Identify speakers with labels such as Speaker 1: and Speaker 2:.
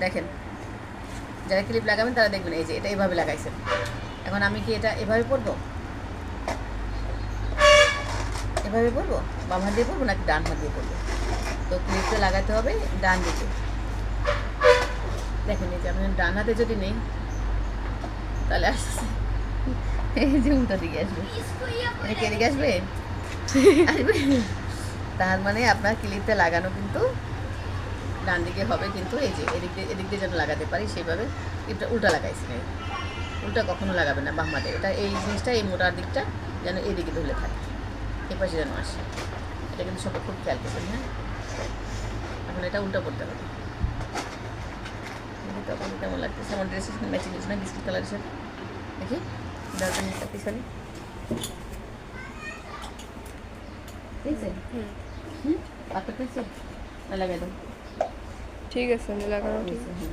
Speaker 1: দেখেন, যারা ক্লিপ লাগাবেন তারা দেখবেন এই যে এটা এভাবে লাগাইছেন। এখন আমি কি এটা এভাবে পরবো, এভাবে পরবো, বাম হাত দিয়ে পরবো নাকি ডান হাত দিয়ে পরবো? তো ক্লিপটা লাগাতে হবে ডান দিকে। দেখেন এই যে আপনার ডান হাতে যদি নেই তাহলে আসছে এই যে উল্টা দিকে আসবে, এটা কি এদিকে আসবে? আসবে। তার মানে আপনার ক্লিপটা লাগানো কিন্তু ডান দিকে হবে, কিন্তু এই যে এদিক দিয়ে যেন লাগাতে পারি সেইভাবে ক্লিপটা উল্টা লাগাইছি। উল্টা কখনো লাগাবে না বাম হাতে। এটা এই জিনিসটা এই মোটার দিকটা যেন এদিকে ধরে থাকে, এ পাশে যেন আসে। এটা কিন্তু সবাই খুব খেয়াল করবেন। হ্যাঁ, এখন এটা উল্টা করতে হবে। তখন কেমন লাগতেছে আমার ড্রেসের সঙ্গে ম্যাচিং হচ্ছে না বিস্কিট কালারের সাথে। দেখি দাঁড়াতে নিচটা পিছনে পেয়েছে। হুম, পাতা পেয়েছে, লাগাই দাও।
Speaker 2: ঠিক আছে, আমি লাগানো ঠিক
Speaker 1: হুম।